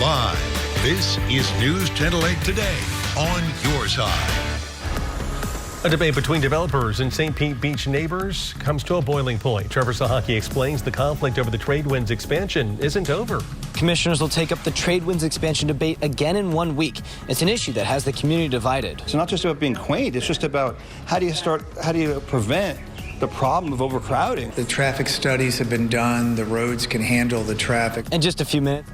Live, this is NewsChannel 8 Today on your side. A debate between developers and St. Pete Beach neighbors comes to a boiling point. Trevor Sahaki explains the conflict over the trade winds expansion isn't over. Commissioners will take up the trade winds expansion debate again in 1 week. It's an issue that has the community divided. It's not just about being quaint. It's just about how do you prevent the problem of overcrowding. The traffic studies have been done. The roads can handle the traffic. In just a few minutes.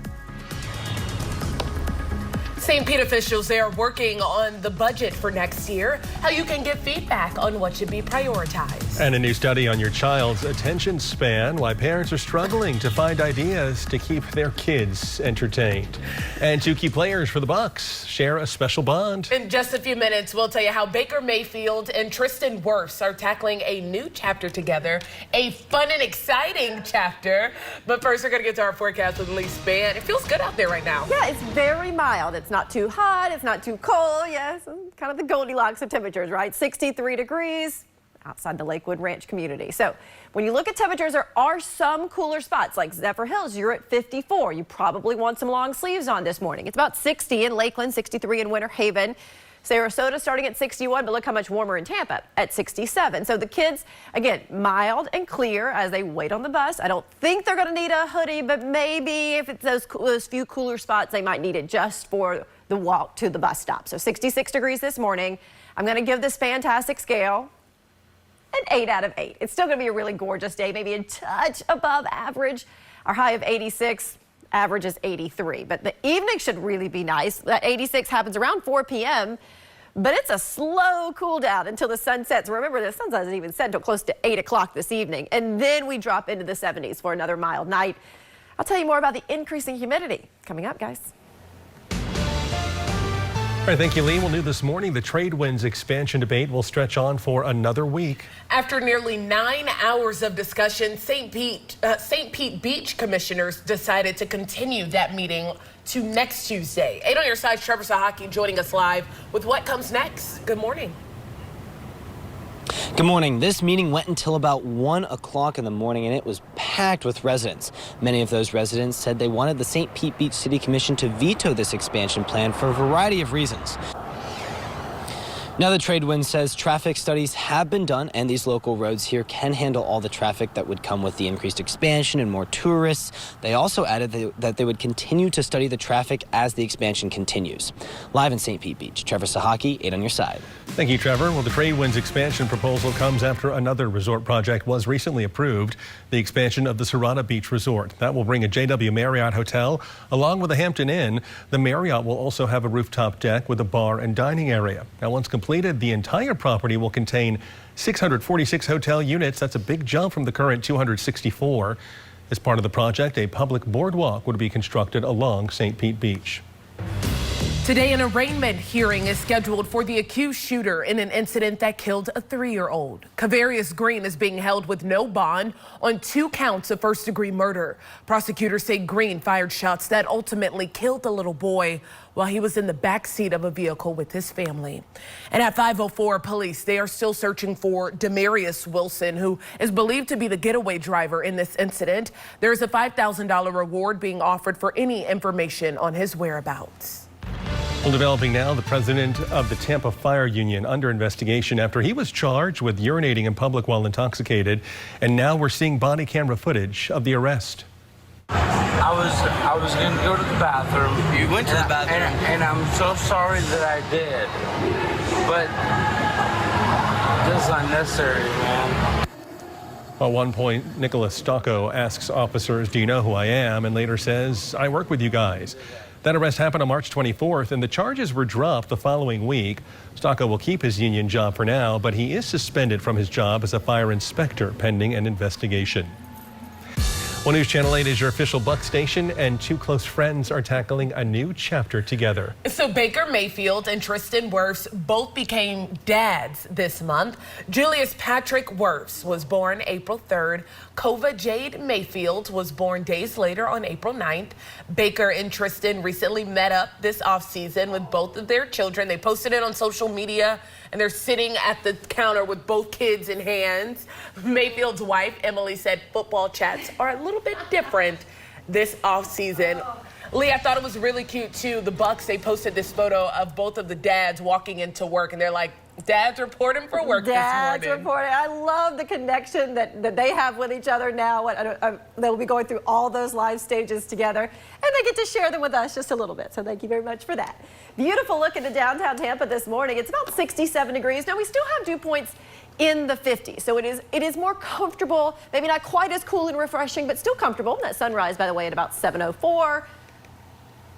St. Pete officials, they are working on the budget for next year, how you can get feedback on what should be prioritized. And a new study on your child's attention span, why parents are struggling to find ideas to keep their kids entertained. And two key players for the Bucks share a special bond. In just a few minutes, we'll tell you how Baker Mayfield and Tristan Wirfs are tackling a new chapter together, a fun and exciting chapter. But first, we're going to get to our forecast with Lee Span. It feels good out there right now. Yeah, it's very mild. It's not too hot, it's not too cold. Yes, kind of the Goldilocks of temperatures, right? 63 degrees outside the Lakewood Ranch community. So when you look at temperatures, there are some cooler spots like Zephyr Hills. You're at 54. You probably want some long sleeves on this morning. It's about 60 in Lakeland, 63 in Winter Haven. Sarasota starting at 61, but look how much warmer in Tampa at 67. So the kids, again, mild and clear as they wait on the bus. I don't think they're going to need a hoodie, but maybe if it's those few cooler spots, they might need it just for the walk to the bus stop. So 66 degrees this morning. I'm going to give this fantastic scale an 8 out of 8. It's still going to be a really gorgeous day, maybe a touch above average. Our high of 86. Average is 83, but the evening should really be nice. That 86 happens around 4 p.m., but it's a slow cool down until the sun sets. Remember, the sun doesn't even set until close to 8 o'clock this evening, and then we drop into the 70s for another mild night. I'll tell you more about the increasing humidity coming up, guys. All right, thank you, Lee. Well, new this morning, the trade winds expansion debate will stretch on for another week. After nearly 9 hours of discussion, St. Pete Beach commissioners decided to continue that meeting to next Tuesday. 8 on your side, Trevor Sahaki joining us live with what comes next. Good morning. Good morning. This meeting went until about 1 o'clock in the morning, and it was packed with residents. Many of those residents said they wanted the St. Pete Beach City Commission to veto this expansion plan for a variety of reasons. Now the trade wind says traffic studies have been done, and these local roads here can handle all the traffic that would come with the increased expansion and more tourists. They also added that they would continue to study the traffic as the expansion continues. Live in St. Pete Beach, Trevor Sahaki, 8 on your side. Thank you, Trevor. Well, the trade winds expansion proposal comes after another resort project was recently approved, the expansion of the Serrata Beach Resort. That will bring a JW Marriott hotel along with a Hampton Inn. The Marriott will also have a rooftop deck with a bar and dining area. Now, once completed, the entire property will contain 646 hotel units. That's a big jump from the current 264. As part of the project, a public boardwalk would be constructed along St. Pete Beach. Today, an arraignment hearing is scheduled for the accused shooter in an incident that killed a 3-year-old. Kavarius Green is being held with no bond on 2 counts of first-degree murder. Prosecutors say Green fired shots that ultimately killed the little boy while he was in the back seat of a vehicle with his family. And at 5:04, police, they are still searching for Demarius Wilson, who is believed to be the getaway driver in this incident. There is a $5,000 reward being offered for any information on his whereabouts. Well, developing now, the president of the Tampa Fire Union under investigation after he was charged with urinating in public while intoxicated. And now we're seeing body camera footage of the arrest. I was going to go to the bathroom. You went to the bathroom? And I'm so sorry that I did. But this is unnecessary, man. At one point, Nicholas Stocco asks officers, "Do you know who I am?" and later says, "I work with you guys." That arrest happened on March 24th, and the charges were dropped the following week. Stocco will keep his union job for now, but he is suspended from his job as a fire inspector pending an investigation. Well, News Channel 8 is your official Buck station, and two close friends are tackling a new chapter together. So Baker Mayfield and Tristan Wirfs both became dads this month. Julius Patrick Wirfs was born April 3rd. Kova Jade Mayfield was born days later on April 9th. Baker and Tristan recently met up this offseason with both of their children. They posted it on social media, and they're sitting at the counter with both kids in hands. Mayfield's wife, Emily, said football chats are a little bit different this offseason. Lee, I thought it was really cute, too. The Bucks, they posted this photo of both of the dads walking into work, and they're like, Dad's reporting for work this morning. Dad's reporting. I love the connection that they have with each other now. They'll be going through all those live stages together, and they get to share them with us just a little bit. So thank you very much for that. Beautiful look into downtown Tampa this morning. It's about 67 degrees. Now, we still have dew points in the 50s, so it is more comfortable, maybe not quite as cool and refreshing, but still comfortable. That sunrise, by the way, at about 7:04.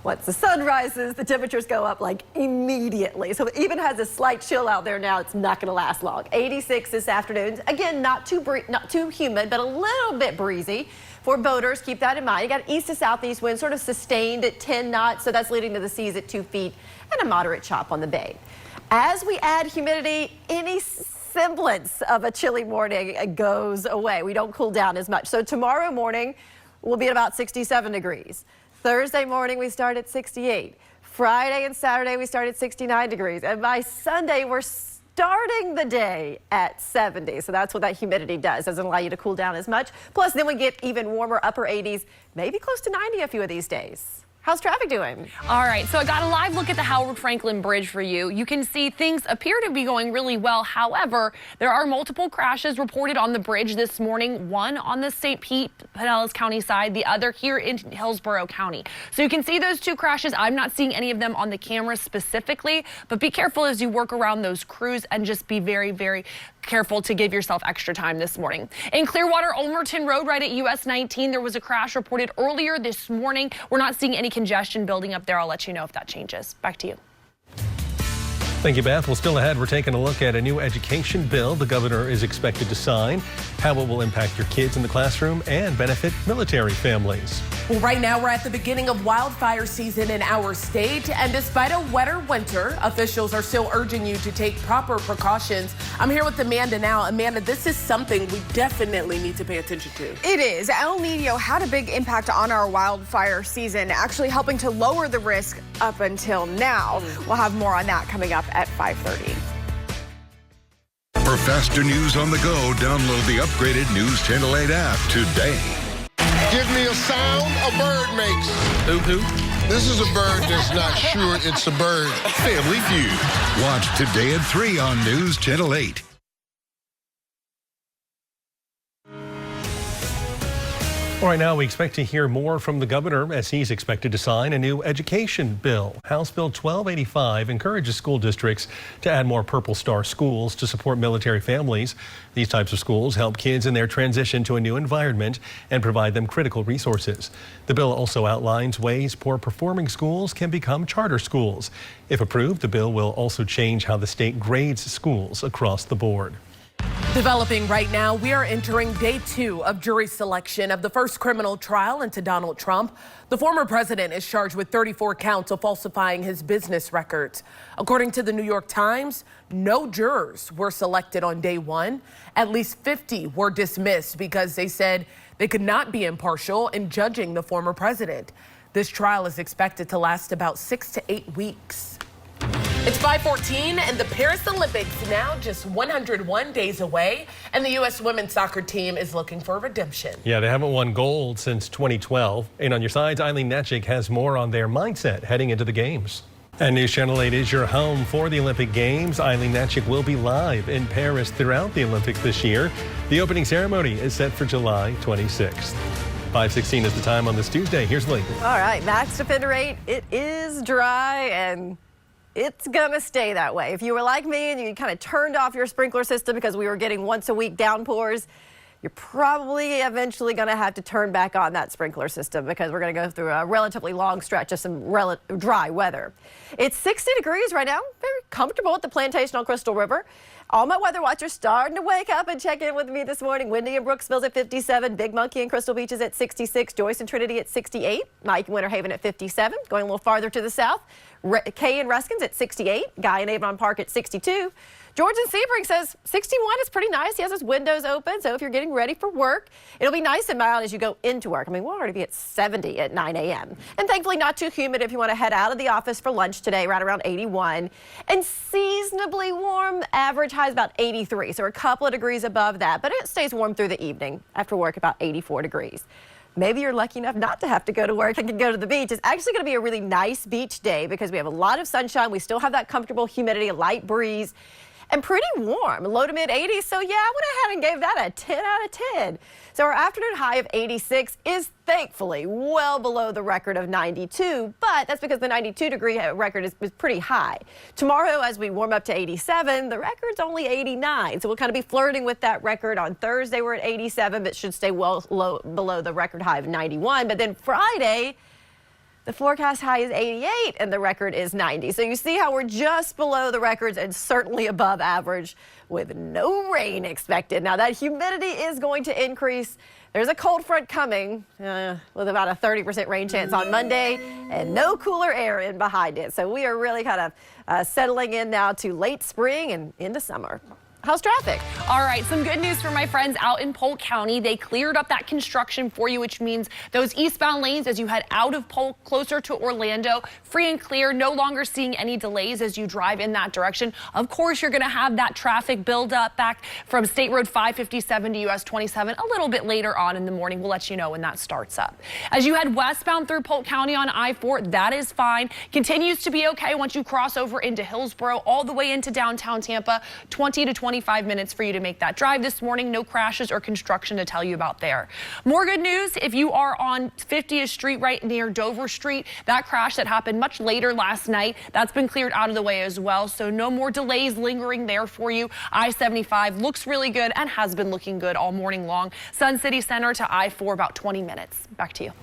Once the sun rises, the temperatures go up like immediately. So it even has a slight chill out there now. It's not going to last long. 86 this afternoon. Again, not too humid, but a little bit breezy. For boaters, keep that in mind. You got east to southeast wind, sort of sustained at 10 knots, so that's leading to the seas at 2 feet and a moderate chop on the bay. As we add humidity, any semblance of a chilly morning goes away. We don't cool down as much. So tomorrow morning will be at about 67 degrees. Thursday morning, we start at 68. Friday and Saturday, we start at 69 degrees. And by Sunday, we're starting the day at 70. So that's what that humidity does. Doesn't allow you to cool down as much. Plus, then we get even warmer, upper 80s, maybe close to 90 a few of these days. How's traffic doing? All right, so I got a live look at the Howard Franklin Bridge for you. You can see things appear to be going really well. However, there are multiple crashes reported on the bridge this morning. One on the St. Pete, Pinellas County side, the other here in Hillsborough County. So you can see those two crashes. I'm not seeing any of them on the camera specifically, but be careful as you work around those crews and just be very, very careful to give yourself extra time this morning. In Clearwater, Ulmerton Road, right at US 19, there was a crash reported earlier this morning. We're not seeing any congestion building up there. I'll let you know if that changes. Back to you. Thank you, Beth. Well, still ahead, we're taking a look at a new education bill the governor is expected to sign, how it will impact your kids in the classroom and benefit military families. Well, right now we're at the beginning of wildfire season in our state, and despite a wetter winter, officials are still urging you to take proper precautions. I'm here with Amanda now. Amanda, this is something we definitely need to pay attention to. It is. El Nino had a big impact on our wildfire season, actually helping to lower the risk up until now. We'll have more on that coming up at 5:30. For faster news on the go, download the upgraded News Channel 8 app today. Give me a sound a bird makes. Who? This is a bird that's not sure it's a bird. Family Feud. Watch today at 3 on News Channel 8. All right, now we expect to hear more from the governor as he's expected to sign a new education bill. House Bill 1285 encourages school districts to add more Purple Star schools to support military families. These types of schools help kids in their transition to a new environment and provide them critical resources. The bill also outlines ways poor performing schools can become charter schools. If approved, the bill will also change how the state grades schools across the board. Developing right now, we are entering day 2 of jury selection of the first criminal trial into Donald Trump. The former president is charged with 34 counts of falsifying his business records. According to the New York Times, no jurors were selected on day 1. At least 50 were dismissed because they said they could not be impartial in judging the former president. This trial is expected to last about 6 to 8 weeks. It's 5:14 and the Paris Olympics now just 101 days away, and the U.S. women's soccer team is looking for redemption. Yeah, they haven't won gold since 2012. And on your sides, Eileen Netchik has more on their mindset heading into the games. And News Channel 8 is your home for the Olympic Games. Eileen Netchik will be live in Paris throughout the Olympics this year. The opening ceremony is set for July 26th. 5:16 is the time on this Tuesday. Here's Lee. All right, max defender rate. It is dry and it's gonna stay that way. If you were like me and you kind of turned off your sprinkler system because we were getting once a week downpours, you're probably eventually gonna have to turn back on that sprinkler system because we're gonna go through a relatively long stretch of some dry weather. It's 60 degrees right now, very comfortable at the plantation on Crystal River. All my weather watchers starting to wake up and check in with me this morning. Windy in Brooksville's at 57, Big Monkey and Crystal Beach is at 66, Joyce and Trinity at 68, Mike and Winter Haven at 57, going a little farther to the south, Kay and Ruskin's at 68, Guy and Avon Park at 62. George in Sebring says 61 is pretty nice. He has his windows open, so if you're getting ready for work, it'll be nice and mild as you go into work. I mean, we'll already be at 70 at 9 a.m. And thankfully not too humid if you want to head out of the office for lunch today, right around 81. And seasonably warm, average high is about 83, so we're a couple of degrees above that, but it stays warm through the evening. After work, about 84 degrees. maybe you're lucky enough not to have to go to work and can go to the beach. It's actually going to be a really nice beach day because we have a lot of sunshine. We still have that comfortable humidity, a light breeze, and pretty warm, low to mid 80s. So yeah, I went ahead and gave that a 10 out of 10. So our afternoon high of 86 is thankfully well below the record of 92, but that's because the 92-degree record is pretty high. Tomorrow, as we warm up to 87, the record's only 89. So we'll kind of be flirting with that record. On Thursday, we're at 87, but should stay well below the record high of 91. But then Friday, the forecast high is 88 and the record is 90. So you see how we're just below the records and certainly above average with no rain expected. Now that humidity is going to increase. There's a cold front coming with about a 30% rain chance on Monday and no cooler air in behind it. So we are really kind of settling in now to late spring and into summer. How's traffic? All right, some good news for my friends out in Polk County. They cleared up that construction for you, which means those eastbound lanes as you head out of Polk closer to Orlando, free and clear, no longer seeing any delays as you drive in that direction. Of course, you're going to have that traffic build up back from State Road 557 to US 27 a little bit later on in the morning. We'll let you know when that starts up. As you head westbound through Polk County on I-4, that is fine. Continues to be okay once you cross over into Hillsborough all the way into downtown Tampa, 20 to 25 minutes for you to make that drive this morning. No crashes or construction to tell you about there. More good news if you are on 50th Street right near Dover Street. That crash that happened much later last night, that's been cleared out of the way as well. So no more delays lingering there for you. I-75 looks really good and has been looking good all morning long. Sun City Center to I-4 about 20 minutes. Back to you.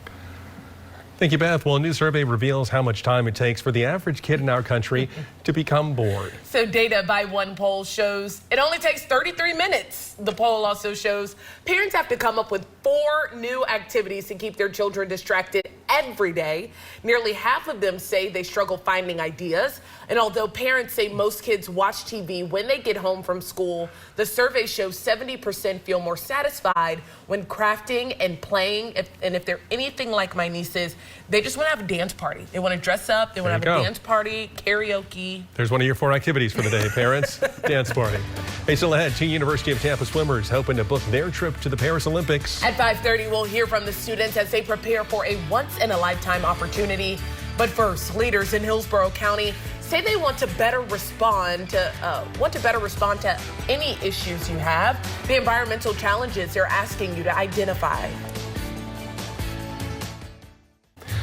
Thank you, Beth. Well, a new survey reveals how much time it takes for the average kid in our country to become bored. So data by one poll shows it only takes 33 minutes. The poll also shows parents have to come up with 4 new activities to keep their children distracted every day. Nearly half of them say they struggle finding ideas. And although parents say most kids watch TV when they get home from school, the survey shows 70% feel more satisfied when crafting and playing. If they're anything like my nieces, they just want to have a dance party. They want to dress up. They want to have a dance party, karaoke. There's one of your 4 activities for the day, parents. Dance party. Hey, still ahead, 2 University of Tampa swimmers hoping to book their trip to the Paris Olympics. At 5:30, we'll hear from the students as they prepare for a once-in-a-lifetime opportunity. But first, leaders in Hillsborough County say they want to better respond to any issues you have. The environmental challenges they're asking you to identify.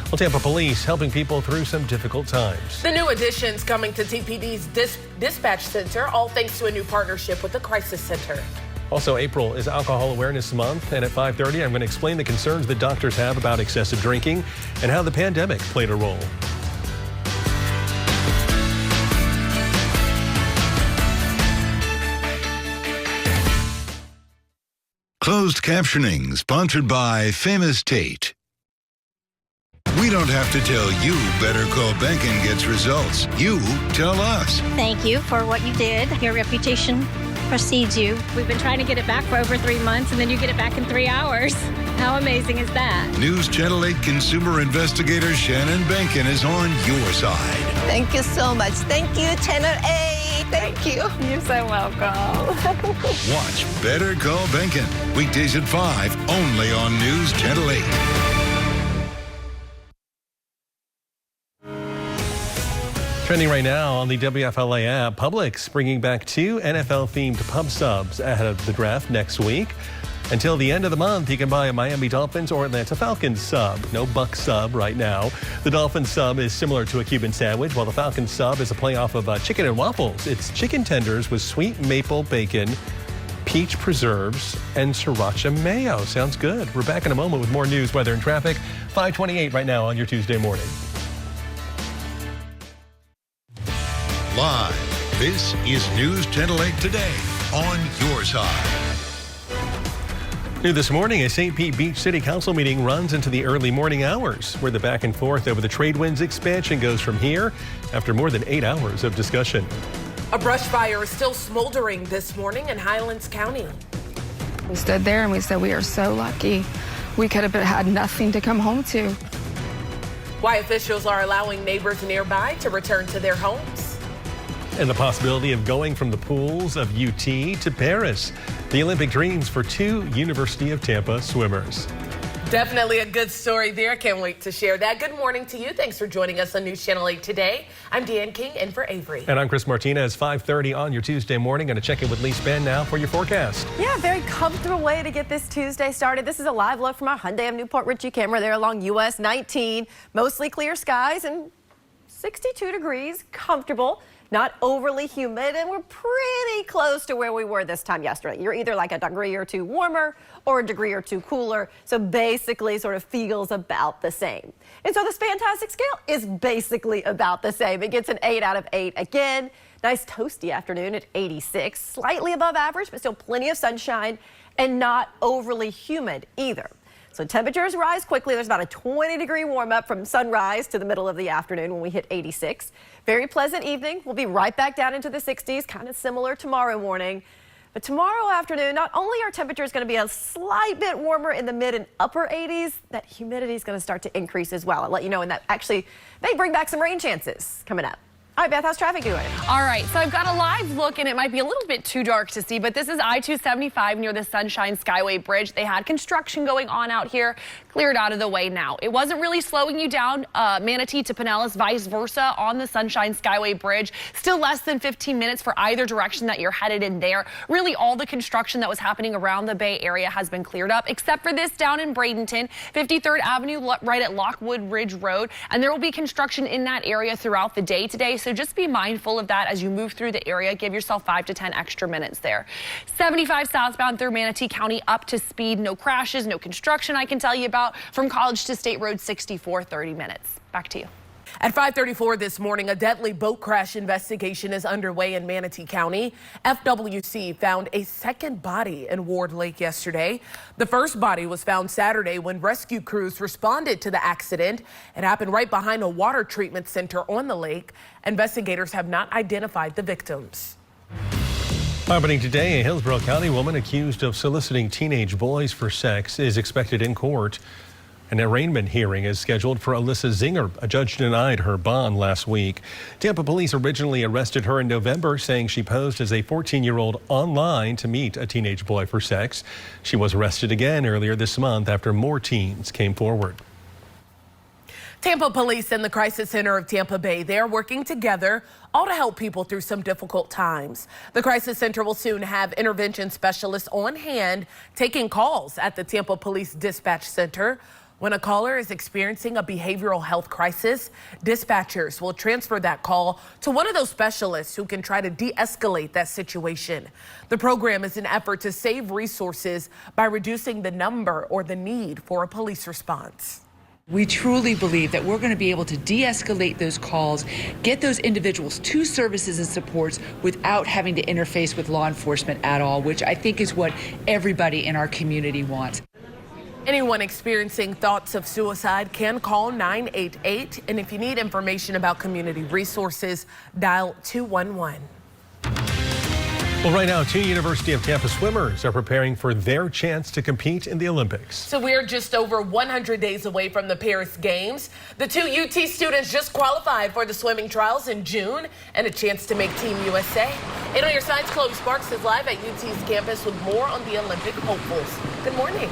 Well, Tampa police helping people through some difficult times. The new additions coming to TPD's dispatch center, all thanks to a new partnership with the Crisis Center. Also, April is Alcohol Awareness Month, and at 5:30, I'm going to explain the concerns that doctors have about excessive drinking and how the pandemic played a role. Closed captioning sponsored by Famous Tate. We don't have to tell you Better Call Banking gets results. You tell us. Thank you for what you did. Your reputation precedes you. We've been trying to get it back for over 3 months, and then you get it back in 3 hours. How amazing is that? News Channel 8 consumer investigator Shannon Bankin is on your side. Thank you so much. Thank you, Channel 8. Thank you. You're so welcome. Watch Better Call Bankin. Weekdays at 5, only on News Channel 8. Trending right now on the WFLA app, Publix bringing back 2 NFL-themed pub subs ahead of the draft next week. Until the end of the month, you can buy a Miami Dolphins or Atlanta Falcons sub. No Buck sub right now. The Dolphins sub is similar to a Cuban sandwich, while the Falcons sub is a play off of chicken and waffles. It's chicken tenders with sweet maple bacon, peach preserves, and sriracha mayo. Sounds good. We're back in a moment with more news, weather, and traffic. 5:28 right now on your Tuesday morning. Live, this is News Channel 8 Today on your side. New this morning, a St. Pete Beach City Council meeting runs into the early morning hours, where the back and forth over the trade winds expansion goes from here after more than 8 hours of discussion. A brush fire is still smoldering this morning in Highlands County. We stood there and we said we are so lucky. We could have had nothing to come home to. Why officials are allowing neighbors nearby to return to their homes. And the possibility of going from the pools of UT to Paris. The Olympic dreams for 2 University of Tampa swimmers. Definitely a good story there. Can't wait to share that. Good morning to you. Thanks for joining us on News Channel 8 today. I'm Dan King in for Avery. And I'm Chris Martinez. 5:30 on your Tuesday morning. Going to check in with Lee Span now for your forecast. Yeah, very comfortable way to get this Tuesday started. This is a live look from our Hyundai of Newport Richey camera there along US 19. Mostly clear skies and 62 degrees, comfortable. Not overly humid, and we're pretty close to where we were this time yesterday. You're either like a degree or two warmer or a degree or two cooler, so basically sort of feels about the same. And so this fantastic scale is basically about the same. It gets an 8 out of 8 again. Nice toasty afternoon at 86, slightly above average, but still plenty of sunshine and not overly humid either. So temperatures rise quickly. There's about a 20-degree warm up from sunrise to the middle of the afternoon when we hit 86. Very pleasant evening. We'll be right back down into the 60s, kind of similar tomorrow morning. But tomorrow afternoon, not only are temperatures going to be a slight bit warmer in the mid and upper 80s, that humidity is going to start to increase as well. I'll let you know, and that actually may bring back some rain chances coming up. All right, Beth, how's traffic doing? All right, so I've got a live look, and it might be a little bit too dark to see, but this is I-275 near the Sunshine Skyway Bridge. They had construction going on out here, cleared out of the way now. It wasn't really slowing you down, Manatee to Pinellas, vice versa on the Sunshine Skyway Bridge. Still less than 15 minutes for either direction that you're headed in there. Really, all the construction that was happening around the Bay Area has been cleared up, except for this down in Bradenton, 53rd Avenue, right at Lockwood Ridge Road, and there will be construction in that area throughout the day today. So just be mindful of that as you move through the area. Give yourself 5 to 10 extra minutes there. 75 southbound through Manatee County up to speed. No crashes, no construction I can tell you about. From College to State Road 64, 30 minutes. Back to you. At 5:34 this morning, a deadly boat crash investigation is underway in Manatee County. FWC found a second body in Ward Lake yesterday. The first body was found Saturday when rescue crews responded to the accident. It happened right behind a water treatment center on the lake. Investigators have not identified the victims. Happening today, a Hillsborough County woman accused of soliciting teenage boys for sex is expected in court. An arraignment hearing is scheduled for Alyssa Zinger. A judge denied her bond last week. Tampa police originally arrested her in November, saying she posed as a 14-year-old online to meet a teenage boy for sex. She was arrested again earlier this month after more teens came forward. Tampa police and the Crisis Center of Tampa Bay, they're working together, all to help people through some difficult times. The Crisis Center will soon have intervention specialists on hand taking calls at the Tampa Police Dispatch Center. When a caller is experiencing a behavioral health crisis, dispatchers will transfer that call to one of those specialists who can try to de-escalate that situation. The program is an effort to save resources by reducing the number or the need for a police response. We truly believe that we're going to be able to de-escalate those calls, get those individuals to services and supports without having to interface with law enforcement at all, which I think is what everybody in our community wants. Anyone experiencing thoughts of suicide can call 988, and if you need information about community resources, dial 211. Well, right now, 2 University of Tampa swimmers are preparing for their chance to compete in the Olympics. So we're just over 100 days away from the Paris Games. The 2 UT students just qualified for the swimming trials in June and a chance to make Team USA. 8 on your sides, Chloe Sparks is live at UT's campus with more on the Olympic hopefuls. Good morning.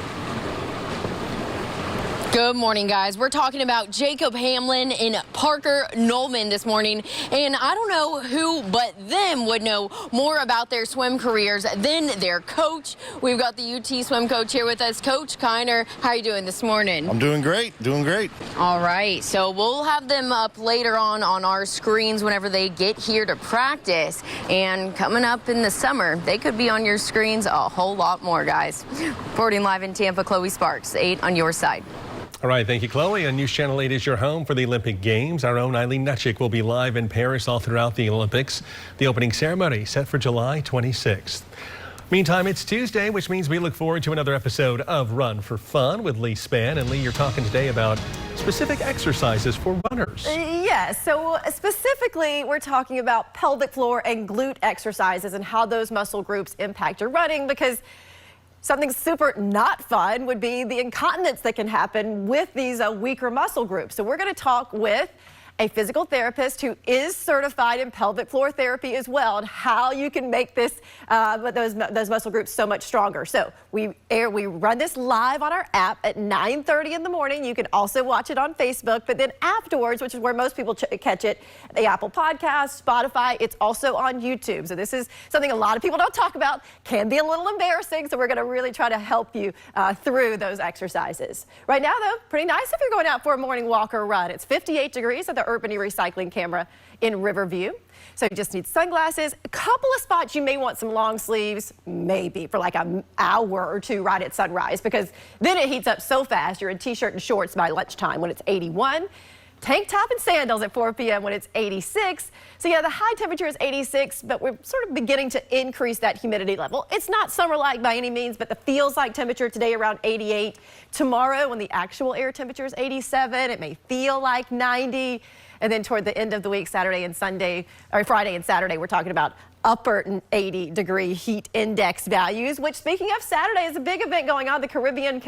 Good morning, guys. We're talking about Jacob Hamlin and Parker Nolman this morning. And I don't know who but them would know more about their swim careers than their coach. We've got the UT swim coach here with us. Coach Kiner, how are you doing this morning? I'm doing great, doing great. All right, so we'll have them up later on our screens whenever they get here to practice. And coming up in the summer, they could be on your screens a whole lot more, guys. Reporting live in Tampa, Chloe Sparks, 8 on your side. All right, thank you, Chloe. And News Channel 8 is your home for the Olympic Games. Our own Eileen Nutchik will be live in Paris all throughout the Olympics. The opening ceremony set for July 26th. Meantime, it's Tuesday, which means we look forward to another episode of Run for Fun with Lee Span. And Lee, you're talking today about specific exercises for runners. Yes, so specifically, we're talking about pelvic floor and glute exercises and how those muscle groups impact your running, because something super not fun would be the incontinence that can happen with these weaker muscle groups. So we're going to talk with a physical therapist who is certified in pelvic floor therapy as well, and how you can make this those muscle groups so much stronger. So we run this live on our app at 9:30 in the morning. You can also watch it on Facebook, but then afterwards, which is where most people catch it, the Apple Podcast, Spotify, it's also on YouTube. So this is something a lot of people don't talk about, can be a little embarrassing, so we're going to really try to help you through those exercises. Right now, though, pretty nice if you're going out for a morning walk or run. It's 58 degrees at the Urbany Recycling Camera in Riverview. So you just need sunglasses. A couple of spots you may want some long sleeves, maybe for like an hour or two right at sunrise, because then it heats up so fast. You're in t-shirt and shorts by lunchtime when it's 81. Tank top and sandals at 4 p.m. when it's 86. So yeah, the high temperature is 86, but we're sort of beginning to increase that humidity level. It's not summer-like by any means, but the feels-like temperature today around 88. Tomorrow, when the actual air temperature is 87, it may feel like 90. And then toward the end of the week, Friday and Saturday, we're talking about upper 80-degree heat index values, which, speaking of, Saturday is a big event going on, the Caribbean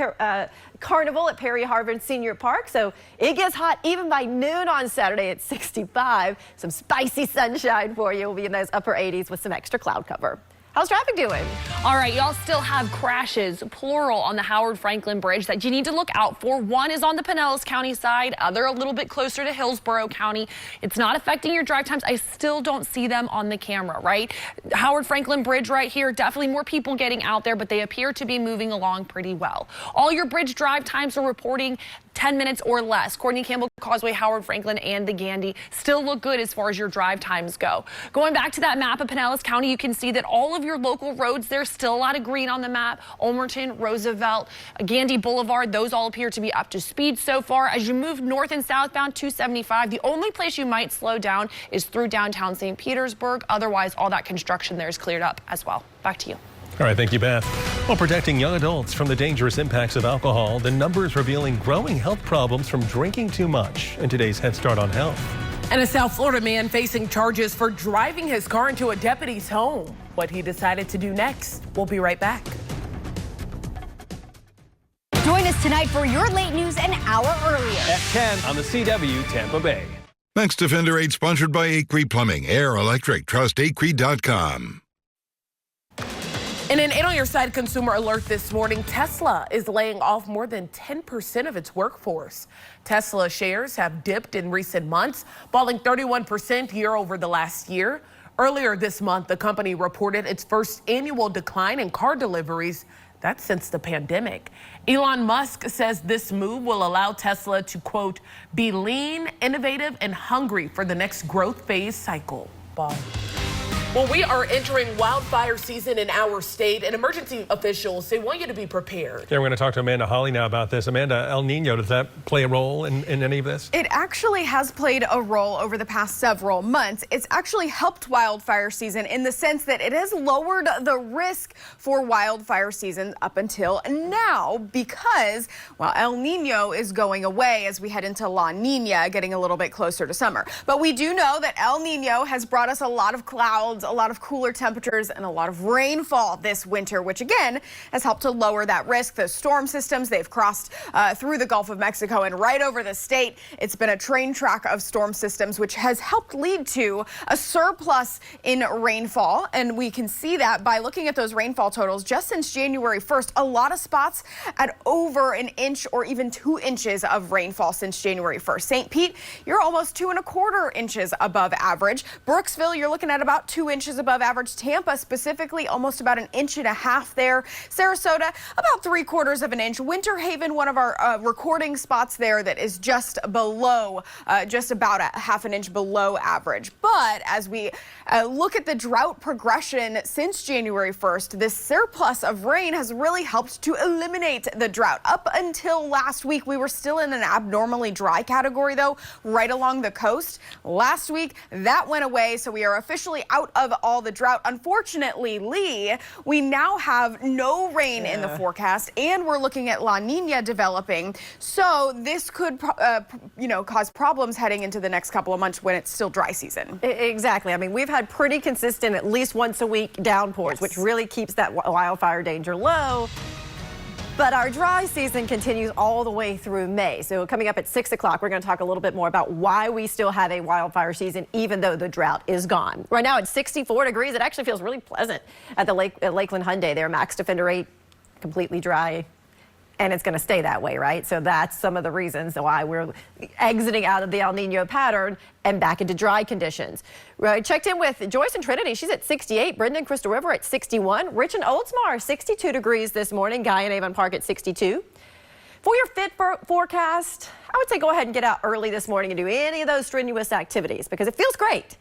Carnival at Perry Harvard Senior Park. So it gets hot even by noon on Saturday at 65. Some spicy sunshine for you. We'll be in those upper 80s with some extra cloud cover. How's traffic doing? All right, y'all still have crashes, plural, on the Howard Franklin Bridge that you need to look out for. One is on the Pinellas County side, other a little bit closer to Hillsborough County. It's not affecting your drive times. I still don't see them on the camera, right? Howard Franklin Bridge right here, definitely more people getting out there, but they appear to be moving along pretty well. All your bridge drive times are reporting 10 minutes or less. Courtney Campbell Causeway, Howard Franklin, and the Gandy still look good as far as your drive times go. Going back to that map of Pinellas County, you can see that all of your local roads, there's still a lot of green on the map. Olmerton, Roosevelt, Gandy Boulevard, those all appear to be up to speed so far. As you move north and southbound 275, the only place you might slow down is through downtown St. Petersburg. Otherwise, all that construction there is cleared up as well. Back to you. All right, thank you, Beth. While protecting young adults from the dangerous impacts of alcohol, the numbers revealing growing health problems from drinking too much. In today's Head Start on Health. And a South Florida man facing charges for driving his car into a deputy's home. What he decided to do next. We'll be right back. Join us tonight for your late news an hour earlier. At 10 on the CW Tampa Bay. Next Defender 8 sponsored by Acre Plumbing, Air, Electric. Trust acre.com. In an In on Your Side consumer alert this morning, Tesla is laying off more than 10% of its workforce. Tesla shares have dipped in recent months, falling 31% year over the last year. Earlier this month, the company reported its first annual decline in car deliveries. That's since the pandemic. Elon Musk says this move will allow Tesla to, quote, be lean, innovative, and hungry for the next growth phase cycle. Bob. Well, we are entering wildfire season in our state, and emergency officials, they want you to be prepared. Yeah, we're going to talk to Amanda Hawley now about this. Amanda, El Nino, does that play a role in any of this? It actually has played a role over the past several months. It's actually helped wildfire season in the sense that it has lowered the risk for wildfire season up until now because, well, El Nino is going away as we head into La Nina, getting a little bit closer to summer. But we do know that El Nino has brought us a lot of clouds, a lot of cooler temperatures, and a lot of rainfall this winter, which again has helped to lower that risk. Those storm systems, they've crossed through the Gulf of Mexico and right over the state. It's been a train track of storm systems, which has helped lead to a surplus in rainfall. And we can see that by looking at those rainfall totals just since January 1st. A lot of spots at over an inch or even 2 inches of rainfall since January 1st. St. Pete, you're almost 2¼ inches above average. Brooksville, you're looking at about 2 inches above average. Tampa specifically, almost about 1.5 inches there. Sarasota, about 3/4 of an inch. Winter Haven, one of our recording spots there that is just below, just about 1/2 inch below average. But as we look at the drought progression since January 1st, this surplus of rain has really helped to eliminate the drought. Up until last week, we were still in an abnormally dry category, though, right along the coast. Last week, that went away, so we are officially out of all the drought. Unfortunately, Lee, we now have no rain in the forecast, and we're looking at La Nina developing. So this could, cause problems heading into the next couple of months when it's still dry season. Exactly. I mean, we've had pretty consistent, at least once a week downpours, which really keeps that wildfire danger low. But our dry season continues all the way through May. So coming up at 6 o'clock, we're going to talk a little bit more about why we still have a wildfire season, even though the drought is gone. Right now it's 64 degrees. It actually feels really pleasant at the Lakeland Hyundai there. Max Defender 8, completely dry. And it's going to stay that way, right? So that's some of the reasons why we're exiting out of the El Nino pattern and back into dry conditions. I checked in with Joyce and Trinity. She's at 68. Brendan and Crystal River at 61. Rich and Oldsmar, 62 degrees this morning. Guy and Avon Park at 62. For your fit forecast, I would say go ahead and get out early this morning and do any of those strenuous activities because it feels great.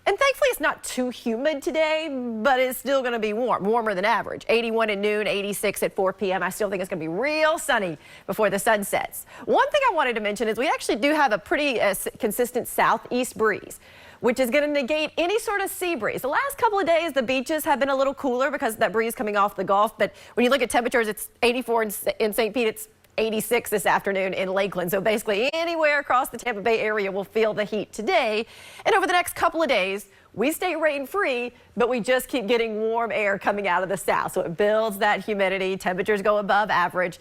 And thankfully, it's not too humid today, but it's still going to be warm, warmer than average. 81 at noon, 86 at 4 p.m. I still think it's going to be real sunny before the sun sets. One thing I wanted to mention is we actually do have a pretty consistent southeast breeze, which is going to negate any sort of sea breeze. The last couple of days, the beaches have been a little cooler because of that breeze coming off the Gulf. But when you look at temperatures, it's 84 in St. Pete. It's 86 this afternoon in Lakeland. So basically anywhere across the Tampa Bay area will feel the heat today. And over the next couple of days, we stay rain free, but we just keep getting warm air coming out of the south. So it builds that humidity. Temperatures go above average.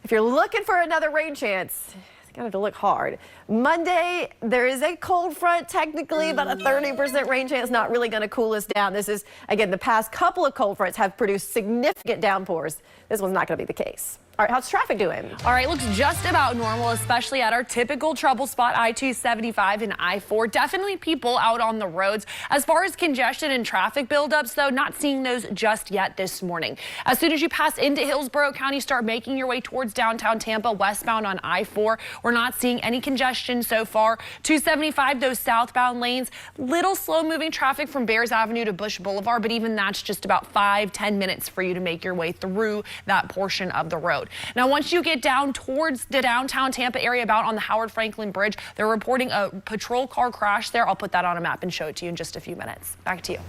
If you're looking for another rain chance, it's going to look hard. Monday, there is a cold front technically, but a 30% rain chance, not really going to cool us down. This is, again, the past couple of cold fronts have produced significant downpours. This one's not going to be the case. All right, how's traffic doing? All right, looks just about normal, especially at our typical trouble spot, I-275 and I-4. Definitely people out on the roads. As far as congestion and traffic buildups, though, not seeing those just yet this morning. As soon as you pass into Hillsborough County, start making your way towards downtown Tampa, westbound on I-4. We're not seeing any congestion so far. 275, those southbound lanes, little slow-moving traffic from Bears Avenue to Bush Boulevard, but even that's just about 5-10 minutes for you to make your way through that portion of the road. Now, once you get down towards the downtown Tampa area, about on the Howard Franklin Bridge, they're reporting a patrol car crash there. I'll put that on a map and show it to you in just a few minutes. Back to you.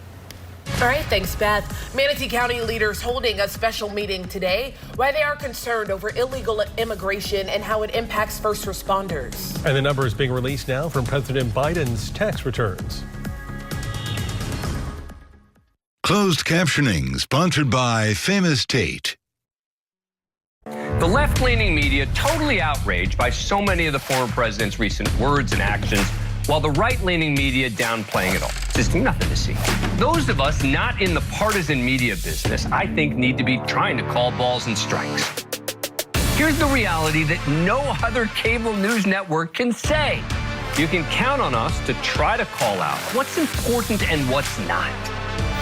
All right, thanks, Beth. Manatee County leaders holding a special meeting today why they are concerned over illegal immigration and how it impacts first responders. And the number is being released now from President Biden's tax returns. Closed captioning sponsored by Famous Tate. The left-leaning media totally outraged by so many of the former president's recent words and actions, while the right-leaning media downplaying it all. Just nothing to see. Those of us not in the partisan media business, I think, need to be trying to call balls and strikes. Here's the reality that no other cable news network can say. You can count on us to try to call out what's important and what's not.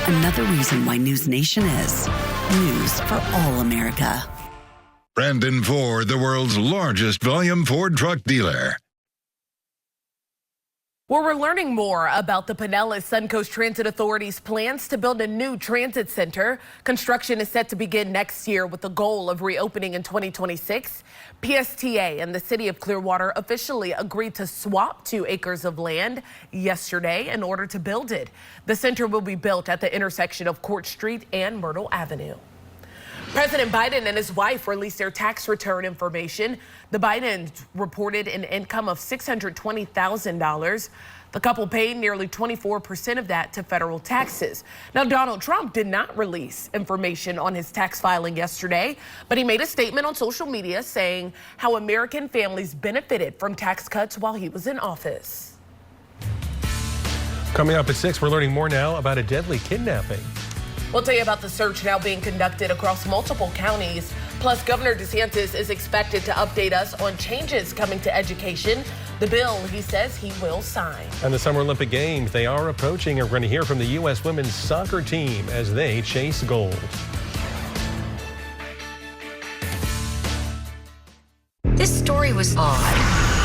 Another reason why News Nation is news for all America. Brandon Ford, the world's largest volume Ford truck dealer. Well, we're learning more about the Pinellas Suncoast Transit Authority's plans to build a new transit center. Construction is set to begin next year with the goal of reopening in 2026. PSTA and the city of Clearwater officially agreed to swap 2 acres of land yesterday in order to build it. The center will be built at the intersection of Court Street and Myrtle Avenue. President Biden and his wife released their tax return information. The Bidens reported an income of $620,000. The couple paid nearly 24% of that to federal taxes. Now, Donald Trump did not release information on his tax filing yesterday, but he made a statement on social media saying how American families benefited from tax cuts while he was in office. Coming up at 6, we're learning more now about a deadly kidnapping. We'll tell you about the search now being conducted across multiple counties. Plus, Governor DeSantis is expected to update us on changes coming to education. The bill, he says, he will sign. And the Summer Olympic Games, they are approaching. We're going to hear from the U.S. women's soccer team as they chase gold. This story was odd.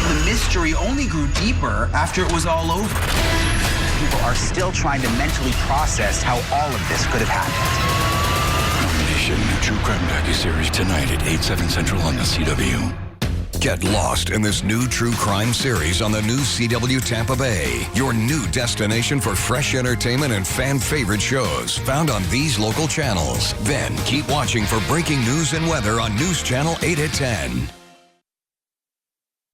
The mystery only grew deeper after it was all over. People are still trying to mentally process how all of this could have happened. Nation, true crime docuseries tonight at 8/7 Central on the CW. Get lost in this new true crime series on the new CW Tampa Bay. Your new destination for fresh entertainment and fan favorite shows found on these local channels. Then keep watching for breaking news and weather on NewsChannel 8 at 10.